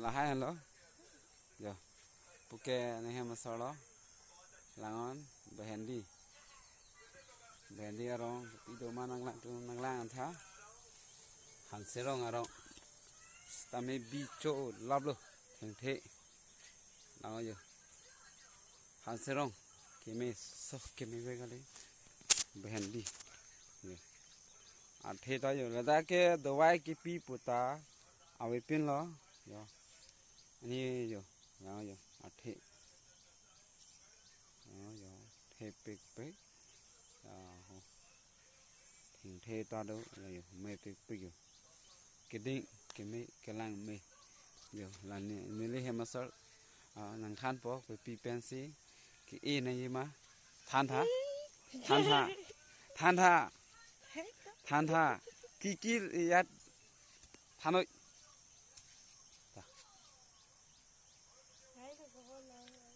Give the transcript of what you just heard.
là hai hành lo giờ puke này hem masalo langon behendi arong itu mana nang lang antha han serong arong tame bicho lablo theng the nào giờ han serong keme sok keme begali behendi à thế đó giờ là cái đồ vay cái pi puta à về pin lo giờ anh giờ nào giờ à thế giờ thế big big à hình thế to đâu là giờ mê big big giờ cái đinh cái mấy cái lăng mê giờ là nè lấy hem masal nàng than po với pi pensi cái e này gì mà than tha than tha ki ki yat thanoi